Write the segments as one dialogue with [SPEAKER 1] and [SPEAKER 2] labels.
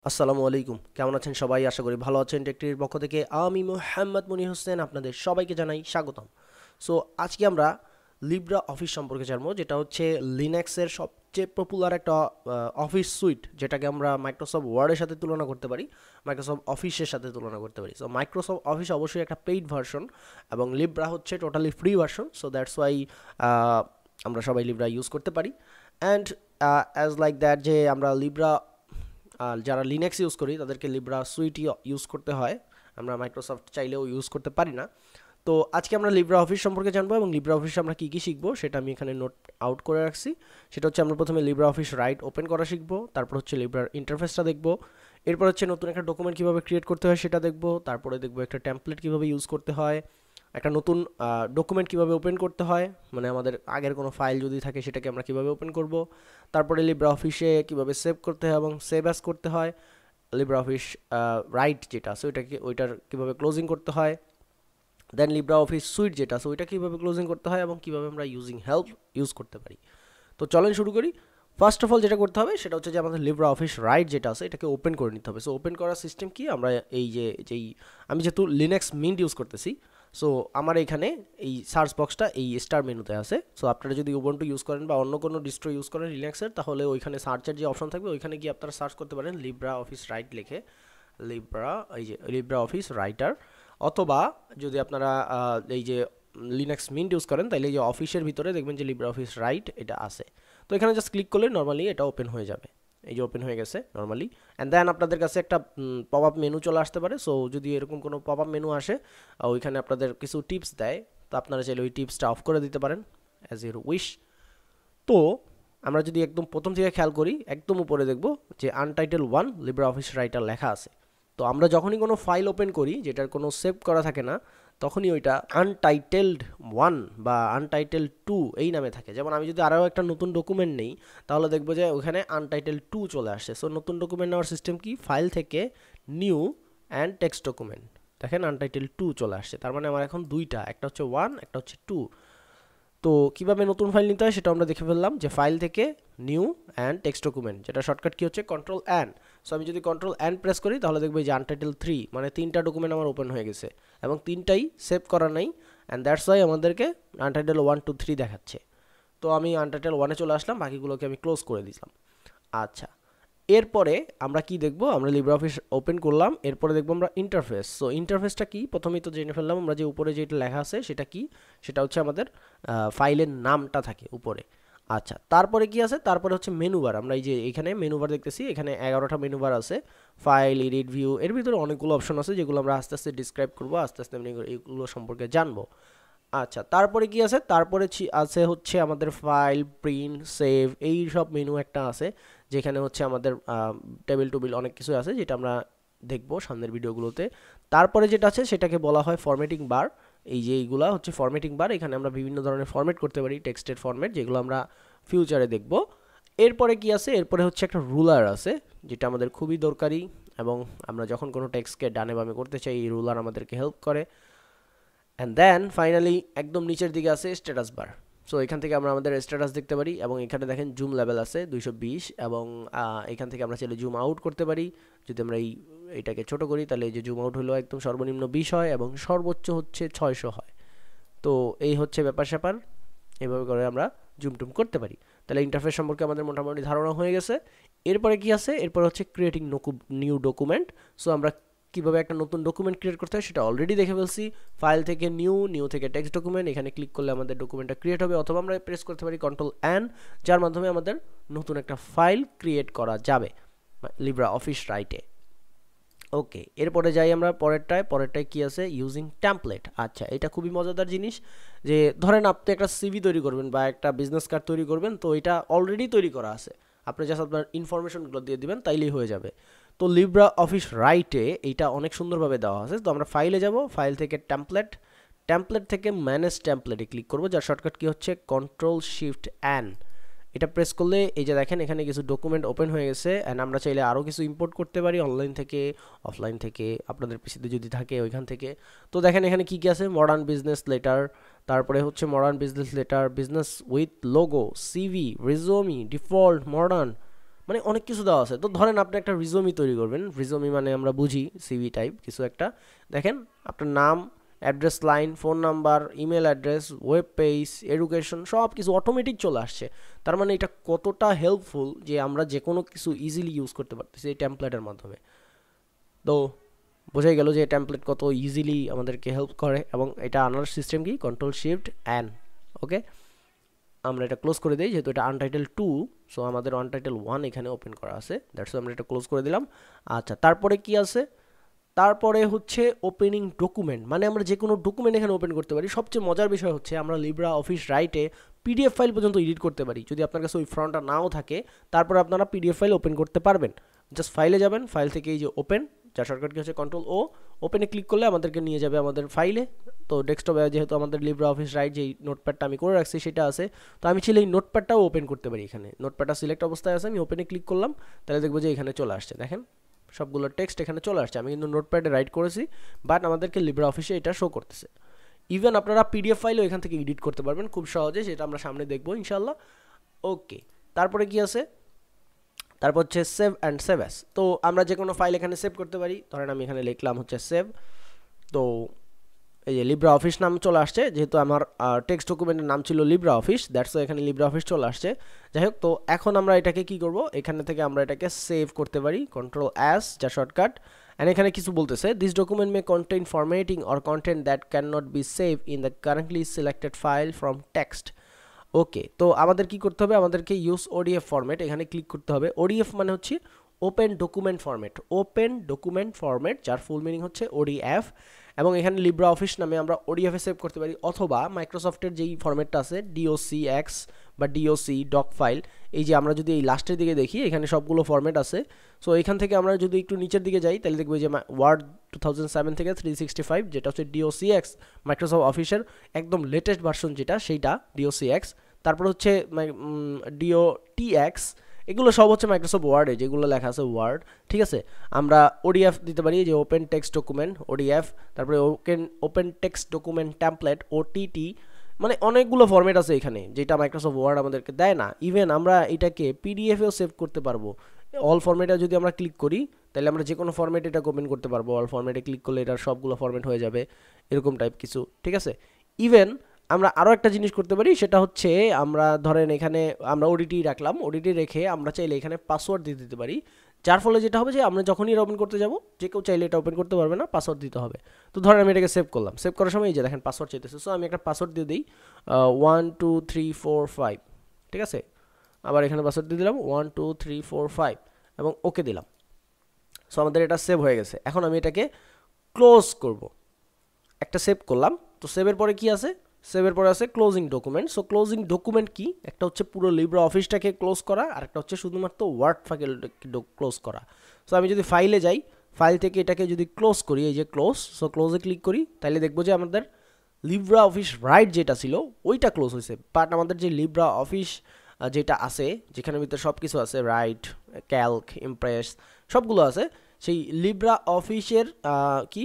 [SPEAKER 1] আসসালামু আলাইকুম, কেমন আছেন সবাই? আশা করি ভালো আছেন। টেকটির পক্ষ থেকে আমি মোহাম্মদ মনি হোসেন আপনাদের সবাইকে জানাই স্বাগতম। সো আজকে আমরা লিব্রা অফিস সম্পর্কে জানবো, যেটা হচ্ছে লিনাক্সের সবচেয়ে পপুলার একটা অফিস সুইট, যেটাকে আমরা মাইক্রোসফট ওয়ার্ডের সাথে তুলনা করতে পারি, মাইক্রোসফট অফিসের সাথে তুলনা করতে পারি। সো মাইক্রোসফট অফিস অবশ্যই একটা পেইড ভার্সন এবং লিব্রা হচ্ছে totally free version. So that's why আমরা সবাই লিব্রা ইউজ করতে পারি। অ্যান্ড অ্যাজ লাইক দ্যাট, যে আমরা লিব্রা আর যারা লিনাক্স ইউজ করি তাদেরকে লিব্রা সুইটই ইউজ করতে হয়, আমরা মাইক্রোসফট চাইলেও ইউজ করতে পারি না। তো আজকে আমরা লিব্রা অফিস সম্পর্কে জানবো এবং লিব্রা অফিসে আমরা কী কী শিখবো সেটা আমি এখানে নোট আউট করে রাখছি। সেটা হচ্ছে আমরা প্রথমে লিব্রা অফিস রাইট ওপেন করা শিখবো, তারপর হচ্ছে লিব্রার ইন্টারফেসটা দেখবো, এরপর হচ্ছে নতুন একটা ডকুমেন্ট কীভাবে ক্রিয়েট করতে হয় সেটা দেখবো, তারপরে দেখবো একটা টেমপ্লেট কীভাবে ইউজ করতে হয়, একটা নতুন ডকুমেন্ট কীভাবে ওপেন করতে হয়, মানে আমাদের আগের কোনো ফাইল যদি থাকে সেটাকে আমরা কীভাবে ওপেন করব, তারপরে লিব্রা অফিসে কীভাবে সেভ করতে হয় এবং সেভ অ্যাজ করতে হয়, লিব্রা অফিস রাইট যেটা আছে ওইটার কীভাবে ক্লোজিং করতে হয়, দেন লিব্রা অফিস সুইট যেটা আছে ওইটা কীভাবে ক্লোজিং করতে হয় এবং কীভাবে আমরা ইউজিং হেল্প ইউজ করতে পারি। তো চলেন শুরু করি। ফার্স্ট অফ অল যেটা করতে হবে সেটা হচ্ছে যে আমাদের লিব্রা অফিস রাইট যেটা আছে এটাকে ওপেন করে নিতে হবে। সো ওপেন করার সিস্টেম কি, আমরা এই যেই আমি যেহেতু লিনাক্স মিন্ট ইউজ করতেছি, সো আমার এখানে এই সার্চ বক্সটা এই স্টার মেনুতে আছে। সো আপনারা যদি উবুন্টু ইউজ করেন বা অন্য কোনো ডিস্ট্রো ইউজ করেন লিনাক্সের, তাহলে ওইখানে সার্চের যে অপশন থাকবে ওইখানে গিয়ে আপনারা সার্চ করতে পারেন লিব্রা অফিস রাইট লিখে, লিব্রা এই যে লিব্রা অফিস রাইটার। অথবা যদি আপনারা এই যে লিনাক্স মিন্ট ইউজ করেন তাহলে এই যে অফিসের ভিতরে দেখবেন যে লিব্রা অফিস রাইট এটা আছে। তো এখানে জাস্ট ক্লিক করলে নর্মালি এটা ওপেন হয়ে যাবে। এই যে ওপেন হয়ে গেছে নর্মালি। অ্যান্ড দেন আপনাদের কাছে একটা পপ আপ মেনু চলে আসতে পারে। সো যদি এরকম কোনো পপ আপ মেনু আসে, ওইখানে আপনাদের কিছু টিপস দেয়, তো আপনারা চাইলে ওই টিপসটা অফ করে দিতে পারেন অ্যাজ ইউর উইশ। তো আমরা যদি একদম প্রথম থেকে খেয়াল করি, একদম উপরে দেখব যে আনটাইটেল 1 লিব্রা অফিস রাইটার লেখা আছে। তো আমরা যখনই কোনো ফাইল ওপেন করি যেটার কোনো সেভ করা থাকে না, তখনই ওইটা আনটাইটেলড 1 বা আনটাইটেলড 2 এই নামে থাকে। যেমন আমি যদি আরও একটা নতুন ডকুমেন্ট নেই, তাহলে দেখবো যে ওখানে আনটাইটেলড 2 চলে আসছে। সো নতুন ডকুমেন্ট নেওয়ার সিস্টেম কি, ফাইল থেকে নিউ অ্যান্ড টেক্সট ডকুমেন্ট, দেখেন আনটাইটেলড 2 চলে আসছে। তার মানে আমার এখন দুইটা, একটা হচ্ছে 1 একটা হচ্ছে 2। তো কীভাবে নতুন ফাইল নিতে হয় সেটা আমরা দেখে ফেললাম, যে ফাইল থেকে নিউ অ্যান্ড টেক্সট ডকুমেন্ট, যেটা শর্টকাট কি হচ্ছে কন্ট্রোল অ্যান। সো আমি যদি কন্ট্রোল অ্যান প্রেস করি তাহলে দেখবো যে আনটাইটেল 3, মানে 3টা ডকুমেন্ট আমার ওপেন হয়ে গেছে এবং 3টাই সেভ করা নাই। অ্যান্ড দ্যাটস ওয়াই আমাদেরকে আনটাইটেল 1 2 3 দেখাচ্ছে। তো আমি আনটাইটেল 1-এ চলে আসলাম, বাকিগুলোকে আমি ক্লোজ করে দিলাম। আচ্ছা, এরপরে আমরা কি দেখব, আমরা লিব্রা অফিস ওপেন করলাম, এরপরে দেখব আমরা ইন্টারফেস। সো ইন্টারফেসটা কি প্রথমেই তো জেনে ফেললাম আমরা, যে উপরে যেটা লেখা আছে সেটা কি, সেটা হচ্ছে আমাদের ফাইলের নামটা থাকে উপরে। আচ্ছা, তারপরে কি আছে, তারপরে হচ্ছে মেনু বার। আমরা এই যে এখানে মেনু বার দেখতেছি, এখানে 11টা মেনু বার আছে, ফাইল, এডিট, ভিউ, এর ভিতরে অনেকগুলো অপশন আছে যেগুলো আমরা আস্তে আস্তে ডিসক্রাইব করবো, আস্তে আস্তে আমি এগুলো সম্পর্কে জানবো। আচ্ছা, তারপরে কি আছে, তারপরে আছে হচ্ছে আমাদের ফাইল, প্রিন্ট, সেভ, এই সব মেনু একটা আছে, যেখানে হচ্ছে আমাদের টেবিল টুবিল অনেক কিছু আছে যেটা আমরা দেখবো সামনের ভিডিওগুলোতে। তারপরে যেটা আছে সেটাকে বলা হয় ফরম্যাটিং বার। এই যে এইগুলা হচ্ছে ফরম্যাটিং বার, এখানে আমরা বিভিন্ন ধরনের ফরম্যাট করতে পারি, টেক্সটের ফরম্যাট, যেগুলো আমরা ফিউচারে দেখব। এরপরে কি আছে, এরপরে হচ্ছে একটা রুলার আছে যেটা আমাদের খুবই দরকারি, এবং আমরা যখন কোনো টেক্সটকে ডানে বামে করতে চাই এই রুলার আমাদেরকে হেল্প করে। অ্যান্ড দেন ফাইনালি একদম নিচের দিকে আছে স্ট্যাটাস বার। সো এখান থেকে আমরা আমাদের স্ট্যাটাস দেখতে পারি, এবং এখানে দেখেন জুম লেভেল আছে 220, এবং এখান থেকে আমরা চাইলে জুম আউট করতে পারি। যদি আমরা এইটাকে ছোট করি তাহলে এই যে জুম আউট হলো একদম সর্বনিম্ন 20 হয় এবং সর্বোচ্চ হচ্ছে 600 হয়। তো এই হচ্ছে ব্যাপার স্যাপার, এভাবে করে আমরা জুম টুম করতে পারি। তাহলে ইন্টারফেস সম্পর্কে আমাদের মোটামুটি ধারণা হয়ে গেছে। এরপরে কি আছে, এরপরে হচ্ছে ক্রিয়েটিং নিউ ডকুমেন্ট। সো আমরা কীভাবে একটা নতুন ডকুমেন্ট ক্রিয়েট করতে হয় সেটা অলরেডি দেখে ফেলছি। ফাইল থেকে নিউ থেকে টেক্সট ডকুমেন্ট, এখানে ক্লিক করলে আমাদের ডকুমেন্টটা ক্রিয়েট হবে, অথবা আমরা প্রেস করতে পারি কন্ট্রোল অ্যান, যার মাধ্যমে আমাদের নতুন একটা ফাইল ক্রিয়েট করা যাবে লিব্রা অফিস রাইটে। ওকে, এরপরে যাই আমরা পরেরটায় কি আছে, ইউজিং টেমপ্লেট। আচ্ছা, এটা খুবই মজাদার জিনিস, যে ধরেন আপনি একটা সিভি তৈরি করবেন বা একটা বিজনেস কার্ড তৈরি করবেন, তো এটা অলরেডি তৈরি করা আছে, আপনি জাস্ট আপনার ইনফরমেশনগুলো দিয়ে দিবেন তাইলেই হয়ে যাবে। তো লিব্রা অফিস রাইটে এইটা অনেক সুন্দরভাবে দেওয়া আছে। তো আমরা ফাইলে যাব, ফাইল থেকে টেমপ্লেট থেকে ম্যানেজ টেমপ্লেটে ক্লিক করব, যার শর্টকাট কি হচ্ছে কন্ট্রোল শিফট অ্যান। এটা প্রেস করলে এই যে দেখেন এখানে কিছু ডকুমেন্ট ওপেন হয়ে গেছে, অ্যান্ড আমরা চাইলে আরও কিছু ইম্পোর্ট করতে পারি অনলাইন থেকে, অফলাইন থেকে, আপনাদের পিসিতে যদি থাকে ওইখান থেকে। তো দেখেন এখানে কী কী আছে, মডার্ন বিজনেস লেটার, তারপরে হচ্ছে modern business letter, business with logo, CV, resume, default, modern, মানে অনেক কিছু দেওয়া আছে। তো ধরেন আপনি একটা রিজুমি তৈরি করবেন, রিজুমি মানে আমরা বুঝি সিভি টাইপ কিছু একটা। দেখেন আপনার নাম, address line, phone number, email address, web page, education সব কিছু অটোমেটিক চলে আসছে। তার মানে এটা কতটা হেল্পফুল যে আমরা যে কোনো কিছু ইজিলি ইউজ করতে পারতেছি এই টেমপ্লেটের মাধ্যমে। তো বোঝাই গেল যে টেমপ্লেট কত ইজিলি আমাদেরকে হেল্প করে। এবং এটা আনার সিস্টেম কি, কন্ট্রোল শিফট অ্যান। ওকে, আমরা এটা ক্লোজ করে দিই, যেহেতু এটা আনটাইটেল 2, সো আমাদের আনটাইটেল 1 এখানে ওপেন করা আছে, দ্যাটস আমরা এটা ক্লোজ করে দিলাম। আচ্ছা, তারপরে কি আছে, তারপরে হচ্ছে ওপেনিং ডকুমেন্ট, মানে আমরা যে কোনো ডকুমেন্ট এখানে ওপেন করতে পারি। সবচেয়ে মজার বিষয় হচ্ছে আমরা লিব্রা অফিস রাইটে পিডিএফ ফাইল পর্যন্ত এডিট করতে পারি। যদি আপনার কাছে ওই ফ্রন্টটা নাও থাকে, তারপরে আপনারা পিডিএফ ফাইল ওপেন করতে পারবেন। জাস্ট ফাইলে যাবেন, ফাইল থেকে এই যে ওপেন, যার শর্টকাট কি হচ্ছে কন্ট্রোল ও, ওপেনে ক্লিক করলে আমাদেরকে নিয়ে যাবে আমাদের ফাইলে। তো ডেস্কটপে যেহেতু আমাদের লিব্রা অফিস রাইট যেই নোটপ্যাডটা আমি করে রাখছি সেটা আছে, তো আমি চাইলে এই নোটপ্যাডটাও ওপেন করতে পারি। এখানে নোটপ্যাডটা সিলেক্ট অবস্থায় আছে, আমি ওপেনে ক্লিক করলাম, তাহলে দেখবো যে এখানে চলে আসছে। দেখেন সবগুলো টেক্সট এখানে চলে আসছে। আমি কিন্তু নোটপ্যাডে রাইট করেছি, বাট আমাদেরকে লিব্রা অফিসে এটা শো করতেছে। ইভেন আপনারা পিডিএফ ফাইলও এখান থেকে এডিট করতে পারবেন খুব সহজে, সেটা আমরা সামনে দেখবো ইনশাল্লাহ। ওকে, তারপরে কি আছে, তারপর হচ্ছে সেভ অ্যান্ড সেভ অ্যাস। তো আমরা যে কোনো ফাইল এখানে সেভ করতে পারি। ধরেন আমি এখানে লিখলাম হচ্ছে সেভ, তো এই যে লিব্রা অফিস নাম চলে আসছে, যেহেতু আমার টেক্সট ডকুমেন্টের নাম ছিল লিব্রা অফিস, দ্যাটস এখানে লিব্রা অফিস চলে আসছে। যাই হোক, তো এখন আমরা এটাকে কি করব, এখানে থেকে আমরা এটাকে সেভ করতে পারি, কন্ট্রোল এস যা শর্টকাট। অ্যান্ড এখানে কিছু বলতেছে, this document may contain formatting or content that can not be save in the currently selected file from text. Okay, তো আমাদের কি করতে হবে, আমাদেরকে ইউজ ওডিএফ ফরম্যাট এখানে ক্লিক করতে হবে। ওডিএফ মানে হচ্ছে open document format, open document format, যার ফুল মিনিং হচ্ছে ওডিএফ। এবং এখানে লিব্রা অফিস নামে আমরা ওডিএফে সেভ করতে পারি, অথবা মাইক্রোসফটের যেই ফরম্যাটটা আছে ডিওসি এক্স বা ডিওসি ডক ফাইল, এই যে আমরা যদি এই লাস্টের দিকে দেখি এখানে সবগুলো ফরম্যাট আছে। সো এখান থেকে আমরা যদি একটু নিচের দিকে যাই, তাহলে দেখবো যে ওয়ার্ড 2007 থেকে 365, যেটা হচ্ছে ডিওসি এক্স, মাইক্রোসফট অফিসের একদম লেটেস্ট ভার্সন যেটা, সেইটা ডিওসি এক্স। তারপর হচ্ছে ডিওটিএক্স, এগুলো সব হচ্ছে মাইক্রোসফট ওয়ার্ডে যেগুলো লেখা আছে ওয়ার্ড। ঠিক আছে, আমরা ওডিএফ দিতে পারি, যে ওপেন টেক্সট ডকুমেন্ট ওডিএফ, তারপরে open text document template OTT, মানে অনেকগুলো ফরম্যাট আছে এখানে যেটা মাইক্রোসফট ওয়ার্ড আমাদেরকে দেয় না। ইভেন আমরা এটাকে পিডিএফেও সেভ করতে পারবো। অল ফরম্যাটে যদি আমরা ক্লিক করি, তাহলে আমরা যে কোনো ফরম্যাটে এটা ওপেন করতে পারবো। অল ফরম্যাটে ক্লিক করলে এটার সবগুলো ফরম্যাট হয়ে যাবে, এরকম টাইপ কিছু। ঠিক আছে, ইভেন আমরা আরও একটা জিনিস করতে পারি, সেটা হচ্ছে আমরা ধরেন এখানে আমরা ওডিটি রাখলাম, ওডিটি রেখে আমরা চাইলে এখানে পাসওয়ার্ড দিয়ে দিতে পারি, যার ফলে যেটা হবে যে আমরা যখনই এটা ওপেন করতে যাব, যে কেউ চাইলে এটা ওপেন করতে পারবে না, পাসওয়ার্ড দিতে হবে। তো ধরেন আমি এটাকে সেভ করলাম, সেভ করার সময় এই যে দেখেন পাসওয়ার্ড চাইতেছে, সো আমি একটা পাসওয়ার্ড দিয়ে দিই 1 2 3 4 5। ঠিক আছে, আবার এখানে পাসওয়ার্ড দিয়ে দিলাম 1 2 3 4 5 এবং ওকে দিলাম। সো আমাদের এটা সেভ হয়ে গেছে। এখন আমি এটাকে ক্লোজ করব, একটা সেভ করলাম। তো সেভের পরে কি আছে, সেভের পরে আছে closing document. So closing document কি, একটা হচ্ছে পুরো লিব্রা অফিসটাকে ক্লোজ করা, আর একটা হচ্ছে শুধুমাত্র ওয়ার্ড ফাইলটাকে ক্লোজ করা। সো আমি যদি ফাইলে যাই, ফাইল থেকে এটাকে যদি ক্লোজ করি, এই যে ক্লোজ, সো ক্লোজে ক্লিক করি, তাহলে দেখবো যে আমাদের লিব্রা অফিস রাইট যেটা ছিল ওইটা ক্লোজ হয়েছে। বাট আমাদের যে লিব্রা অফিস যেটা আছে, যেখানে ভিতরে সব কিছু আছে, রাইট, ক্যালক, ইমপ্রেস সবগুলো আছে, সেই লিব্রা অফিসের কি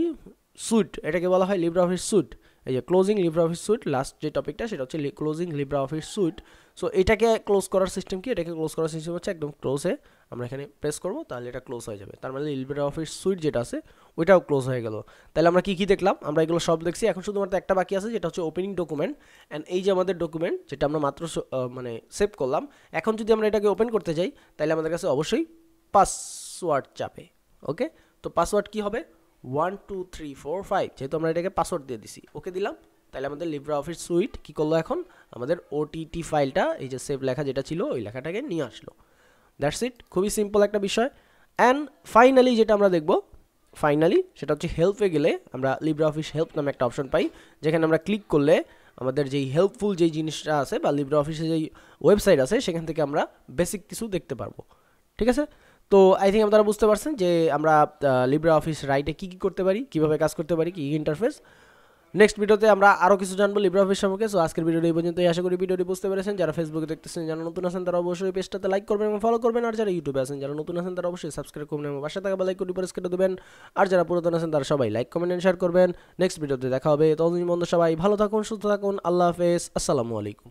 [SPEAKER 1] সুইট, এটাকে বলা হয় লিব্রা অফিস সুইট। এই যে closing Libra office sweet, last যে টপিকটা সেটা হচ্ছে closing Libra office sweet. So এটাকে ক্লোজ করার সিস্টেম কি, এটাকে ক্লোজ করার সিস্টেম হচ্ছে একদম ক্লোজে আমরা এখানে প্রেস করবো, তাহলে এটা ক্লোজ হয়ে যাবে। তার মানে লিব্রা অফিস সুইট যেটা আছে ওইটাও ক্লোজ হয়ে গেল। তাহলে আমরা কি কি দেখলাম, আমরা এগুলো সব দেখছি। এখন শুধুমাত্র একটা বাকি আছে, যেটা হচ্ছে ওপেনিং ডকুমেন্ট। অ্যান্ড এই যে আমাদের ডকুমেন্ট যেটা আমরা মাত্র মানে সেভ করলাম, এখন যদি আমরা এটাকে ওপেন করতে যাই, তাহলে আমাদের কাছে অবশ্যই পাসওয়ার্ড চাপে। ওকে, তো পাসওয়ার্ড কি হবে 1 2 3 4 5, যেহেতু আমরা এটাকে পাসওয়ার্ড দিয়ে দিছি, ওকে দিলাম। তাহলে আমাদের লিব্রা অফিস সুইট কী করলো, এখন আমাদের ওটিটি ফাইলটা, এই যে সেভ লেখা যেটা ছিল ওই লেখাটাকে নিয়ে আসলো। দ্যাটস ইট, খুবই সিম্পল একটা বিষয়। অ্যান্ড ফাইনালি যেটা আমরা দেখব, ফাইনালি সেটা হচ্ছে হেল্পে গেলে আমরা লিব্রা অফিস হেল্প নামে একটা অপশন পাই, যেখানে আমরা ক্লিক করলে আমাদের যেই হেল্পফুল যেই জিনিসটা আছে বা লিব্রা অফিসে যেই ওয়েবসাইট আছে, সেখান থেকে আমরা বেসিক কিছু দেখতে পারবো। ঠিক আছে, তো আই থিঙ্ক আপনারা বুঝতে পারছেন যে আমরা লিব্রা অফিস রাইটে কী কী করতে পারি, কীভাবে কাজ করতে পারি, কী ইন্টারফেস। নেক্সট ভিডিওতে আমরা আরও কিছু জানবো লিব্রা অফিস সম্পর্কে। সো আজকের ভিডিওটি এই পর্যন্তই, আশা করি ভিডিওটি বুঝতে পেরেছেন। যারা ফেসবুকে দেখতেছেন, যারা নতুন আছেন তারা অবশ্যই পেজটাতে লাইক করবেন এবং ফলো করবেন, আর যারা ইউটিউবে আছেন, যারা নতুন আছেন তারা অবশ্যই সাবস্ক্রাইব করবেন এবং পাশে থাকা বেল আইকনটি প্রেস করে দেবেন। আর যারা পুরাতন আছেন তারা সবাই লাইক, কমেন্ট এন্ড শেয়ার করবেন। নেক্সট ভিডিওতে দেখা হবে, ততদিন বন্ধু সবাই ভালো থাকুন, সুস্থ থাকুন, আল্লাহ হাফেজ, আসসালামু আলাইকুম।